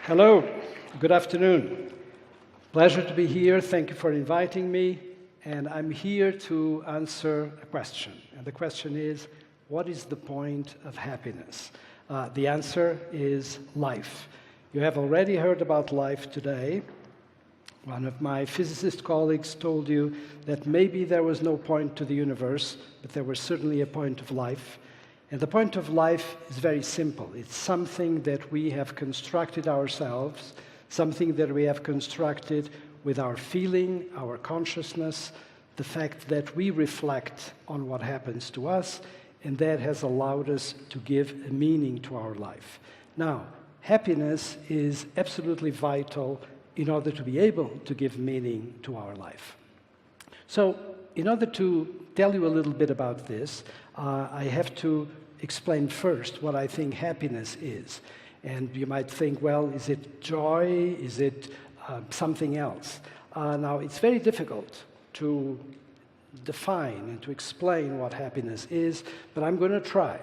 Hello, good afternoon. Pleasure to be here. Thank you for inviting me. And I'm here to answer a question. And the question is, what is the point of happiness? The answer is life. You have already heard about life today. One of my physicist colleagues told you that maybe there was no point to the universe, but there was certainly a point of life. And the point of life is very simple. It's something that we have constructed ourselves, something that we have constructed with our feeling, our consciousness, the fact that we reflect on what happens to us, and that has allowed us to give a meaning to our life. Now, happiness is absolutely vital in order to be able to give meaning to our life. So, in order to tell you a little bit about this, I have to explain first what I think happiness is. And you might think, well, is it joy? Is it something else? Now, it's very difficult to define and to explain what happiness is, but I'm going to try.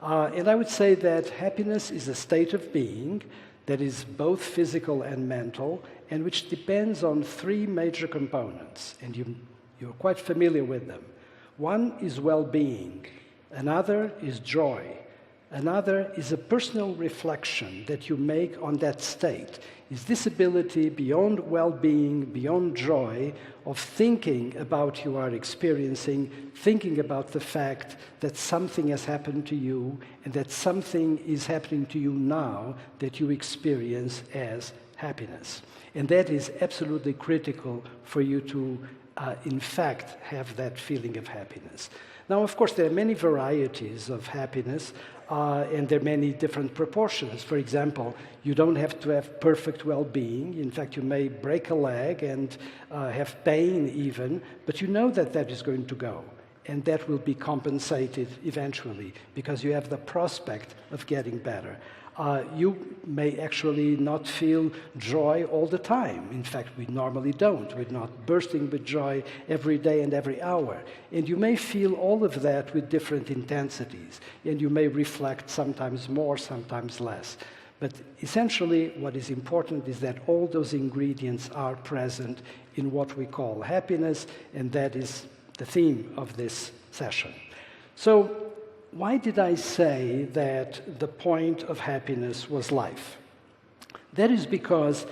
And I would say that happiness is a state of being that is both physical and mental, and which depends on three major components, and you're quite familiar with them. One is well-being, another is joy, another is a personal reflection that you make on that state. Is this ability beyond well-being, beyond joy, of thinking about you are experiencing, thinking about the fact that something has happened to you and that something is happening to you now that you experience as happiness. And that is absolutely critical for you to in fact, have that feeling of happiness. Now, of course, there are many varieties of happiness, and there are many different proportions. For example, you don't have to have perfect well-being. In fact, you may break a leg and have pain even, but you know that that is going to go, and that will be compensated eventually because you have the prospect of getting better. You may actually not feel joy all the time. In fact, we normally don't. We're not bursting with joy every day and every hour. And you may feel all of that with different intensities. And you may reflect sometimes more, sometimes less. But essentially, what is important is that all those ingredients are present in what we call happiness, and that is the theme of this session. So, why did I say that the point of happiness was life? That is because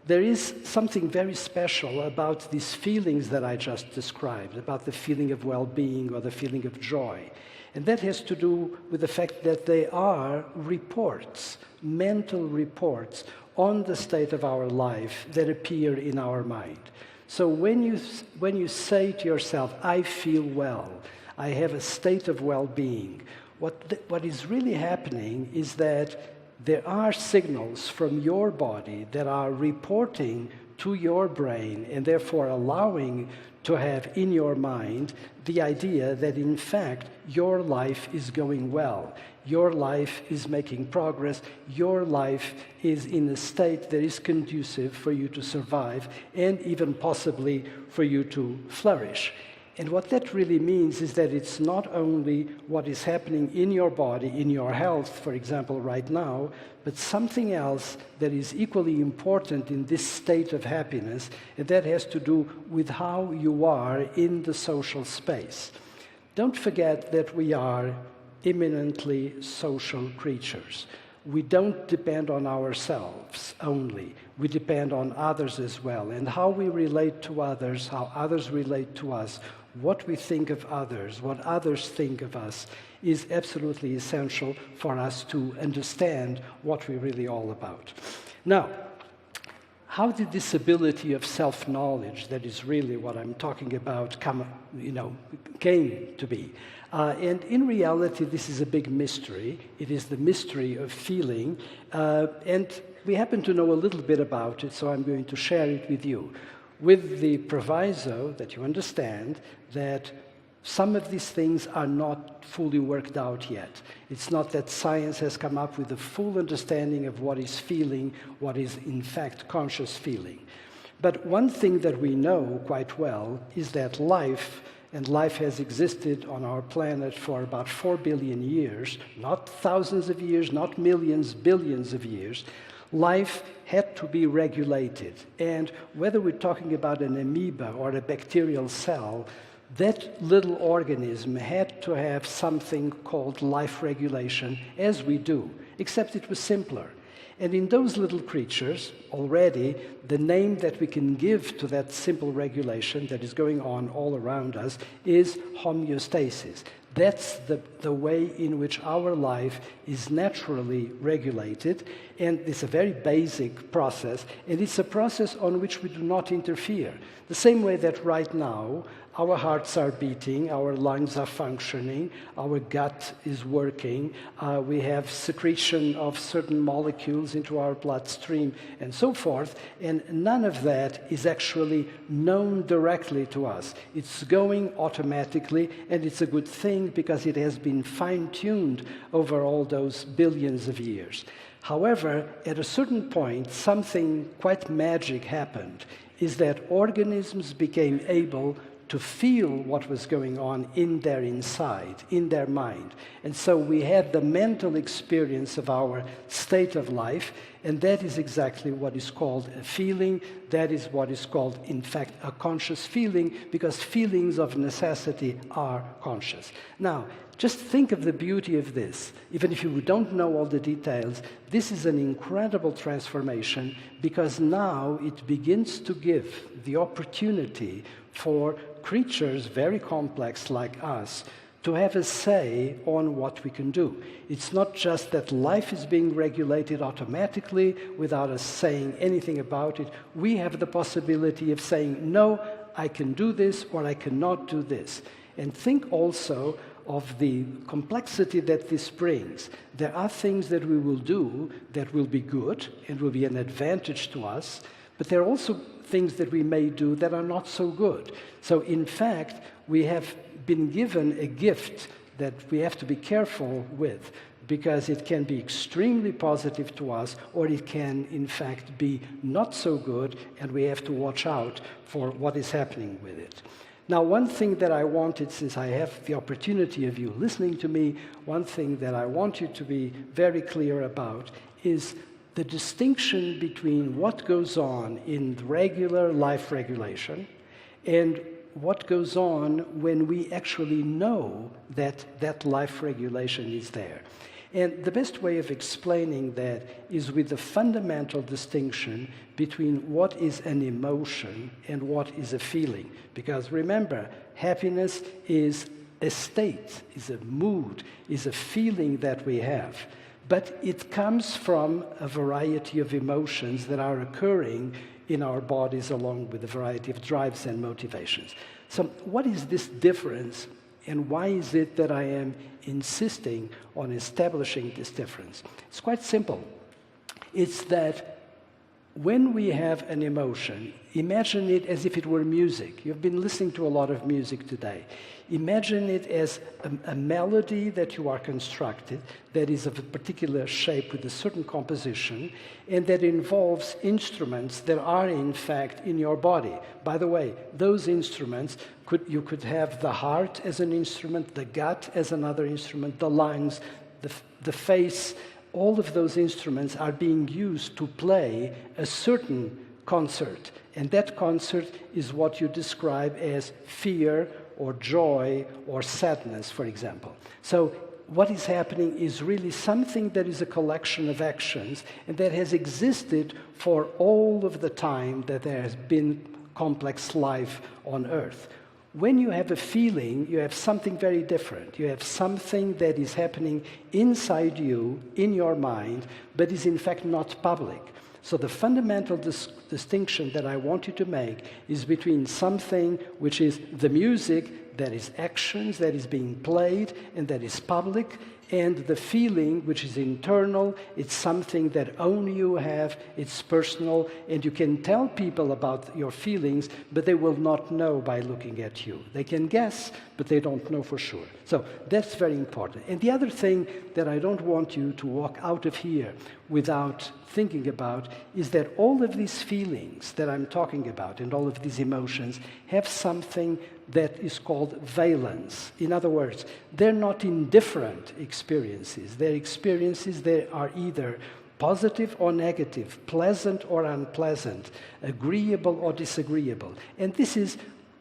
there is something very special about these feelings that I just described, about the feeling of well-being or the feeling of joy. And that has to do with the fact that they are reports, mental reports on the state of our life that appear in our mind. So when you say to yourself, I feel well, I have a state of well-being, what is really happening is that there are signals from your body that are reporting to your brain and therefore allowing to have in your mind the idea that in fact your life is going well, your life is making progress, your life is in a state that is conducive for you to survive and even possibly for you to flourish. And what that really means is that it's not only what is happening in your body, in your health, for example, right now, but something else that is equally important in this state of happiness, and that has to do with how you are in the social space. Don't forget that we are eminently social creatures. We don't depend on ourselves only. We depend on others as well. And how we relate to others, how others relate to us, what we think of others, what others think of us, is absolutely essential for us to understand what we're really all about. Now, how did this ability of self-knowledge, that is really what I'm talking about, came to be? And in reality, this is a big mystery. It is the mystery of feeling, and we happen to know a little bit about it, so I'm going to share it with you, with the proviso that you understand that some of these things are not fully worked out yet. It's not that science has come up with a full understanding of what is feeling, what is in fact conscious feeling. But one thing that we know quite well is that life has existed on our planet for about 4 billion years, not thousands of years, not millions, billions of years. life had to be regulated. And whether we're talking about an amoeba or a bacterial cell, that little organism had to have something called life regulation, as we do, except it was simpler. And in those little creatures, already, the name that we can give to that simple regulation that is going on all around us is homeostasis. That's the way in which our life is naturally regulated, and it's a very basic process, and it's a process on which we do not interfere. The same way that right now, our hearts are beating, our lungs are functioning, our gut is working, we have secretion of certain molecules into our bloodstream, and so forth, and none of that is actually known directly to us. It's going automatically, and it's a good thing because it has been fine-tuned over all those billions of years. However, at a certain point, something quite magic happened, is that organisms became able to feel what was going on in their inside, in their mind. And so we had the mental experience of our state of life, and that is exactly what is called a feeling. That is what is called, in fact, a conscious feeling, because feelings of necessity are conscious. Now, just think of the beauty of this. Even if you don't know all the details, this is an incredible transformation, because now it begins to give the opportunity for creatures very complex like us to have a say on what we can do. It's not just that life is being regulated automatically without us saying anything about it. We have the possibility of saying, no, I can do this or I cannot do this. And think also of the complexity that this brings. There are things that we will do that will be good and will be an advantage to us, but there are also things that we may do that are not so good. So in fact, we have been given a gift that we have to be careful with, because it can be extremely positive to us, or it can in fact be not so good, and we have to watch out for what is happening with it. Now, one thing that I wanted, since I have the opportunity of you listening to me, one thing that I want you to be very clear about is the distinction between what goes on in regular life regulation and what goes on when we actually know that that life regulation is there. And the best way of explaining that is with the fundamental distinction between what is an emotion and what is a feeling. Because remember, happiness is a state, is a mood, is a feeling that we have. But it comes from a variety of emotions that are occurring in our bodies along with a variety of drives and motivations. So what is this difference, and why is it that I am insisting on establishing this difference? It's quite simple. It's that when we have an emotion, imagine it as if it were music. You've been listening to a lot of music today. Imagine it as a melody that you are constructed that is of a particular shape with a certain composition, and that involves instruments that are in fact in your body. By the way, those instruments, you could have the heart as an instrument, the gut as another instrument, the lungs, the face. All of those instruments are being used to play a certain concert. And that concert is what you describe as fear or joy or sadness, for example. So what is happening is really something that is a collection of actions and that has existed for all of the time that there has been complex life on Earth. When you have a feeling, you have something very different. You have something that is happening inside you, in your mind, but is in fact not public. So the fundamental distinction that I want you to make is between something which is the music, that is actions, that is being played, and that is public, and the feeling, which is internal. It's something that only you have, it's personal, and you can tell people about your feelings, but they will not know by looking at you. They can guess, but they don't know for sure. So that's very important. And the other thing that I don't want you to walk out of here without thinking about is that all of these feelings that I'm talking about and all of these emotions have something that is called valence. In other words, they're not indifferent experiences. They're experiences that are either positive or negative, pleasant or unpleasant, agreeable or disagreeable. And this is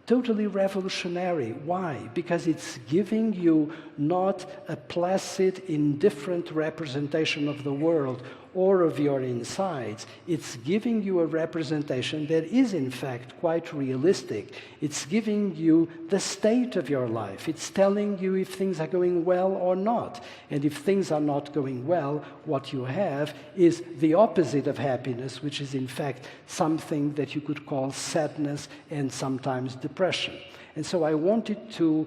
totally revolutionary. Why? Because it's giving you not a placid, indifferent representation of the world or of your insides. It's giving you a representation that is, in fact, quite realistic. It's giving you the state of your life. It's telling you if things are going well or not. And if things are not going well, what you have is the opposite of happiness, which is, in fact, something that you could call sadness and sometimes depression. And so I wanted to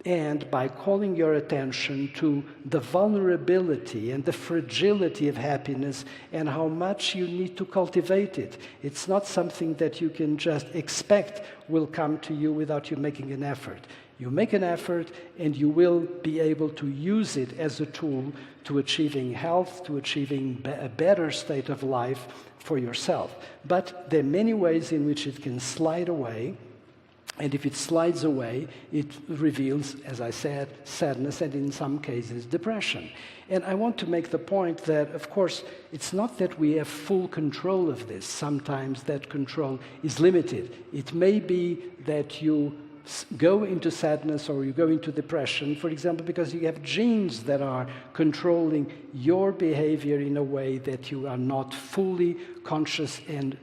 end by calling your attention to the vulnerability and the fragility of happiness and how much you need to cultivate it. It's not something that you can just expect will come to you without you making an effort. You make an effort and you will be able to use it as a tool to achieving health, to achieving a better state of life for yourself. But there are many ways in which it can slide away. And if it slides away, it reveals, as I said, sadness and in some cases depression. And I want to make the point that, of course, it's not that we have full control of this. Sometimes that control is limited. It may be that you go into sadness or you go into depression, for example, because you have genes that are controlling your behavior in a way that you are not fully conscious and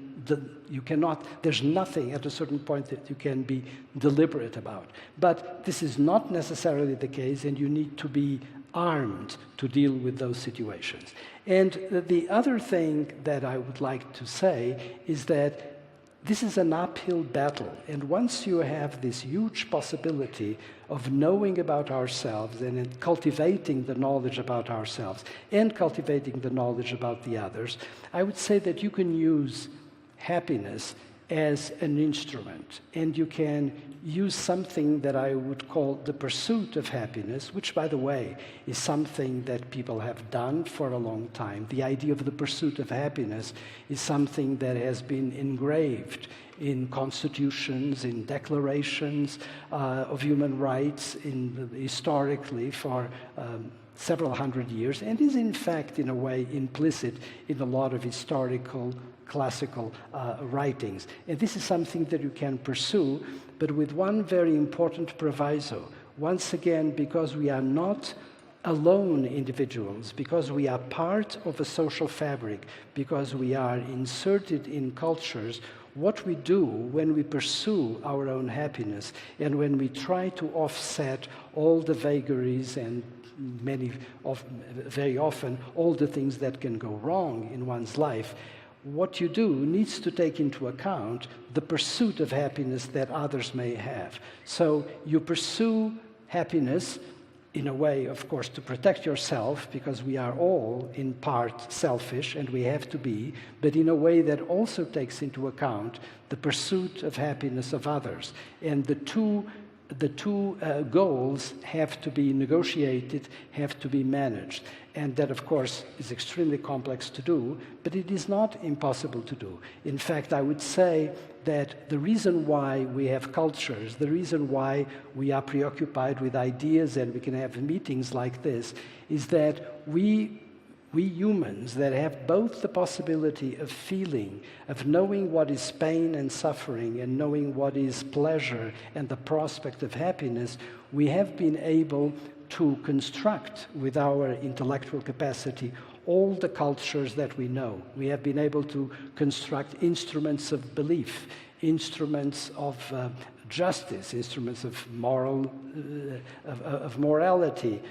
you cannot, there's nothing at a certain point that you can be deliberate about. But this is not necessarily the case, and you need to be armed to deal with those situations. And the other thing that I would like to say is that this is an uphill battle. And once you have this huge possibility of knowing about ourselves and in cultivating the knowledge about ourselves and cultivating the knowledge about the others, I would say that you can use happiness as an instrument, and you can use something that I would call the pursuit of happiness, which, by the way, is something that people have done for a long time. The idea of the pursuit of happiness is something that has been engraved in constitutions, in declarations of human rights, historically for several hundred years, and is in fact, in a way, implicit in a lot of historical classical writings. And this is something that you can pursue, but with one very important proviso. Once again, because we are not alone individuals, because we are part of a social fabric, because we are inserted in cultures, what we do when we pursue our own happiness and when we try to offset all the vagaries and very often all the things that can go wrong in one's life, what you do needs to take into account the pursuit of happiness that others may have. So you pursue happiness in a way, of course, to protect yourself, because we are all in part selfish, and we have to be, but in a way that also takes into account the pursuit of happiness of others. And the two goals have to be negotiated, have to be managed. And that, of course, is extremely complex to do, but it is not impossible to do. In fact, I would say that the reason why we have cultures, the reason why we are preoccupied with ideas and we can have meetings like this, is that we humans that have both the possibility of feeling, of knowing what is pain and suffering and knowing what is pleasure and the prospect of happiness, we have been able to construct with our intellectual capacity all the cultures that we know. We have been able to construct instruments of belief, instruments of justice, instruments of morality,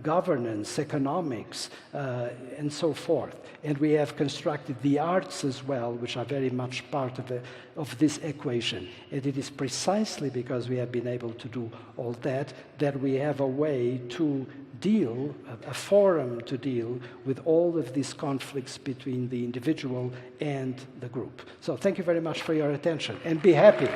governance, economics, and so forth. And we have constructed the arts as well, which are very much part of this equation. And it is precisely because we have been able to do all that that we have a way to deal, a forum to deal with all of these conflicts between the individual and the group. So thank you very much for your attention, and be happy.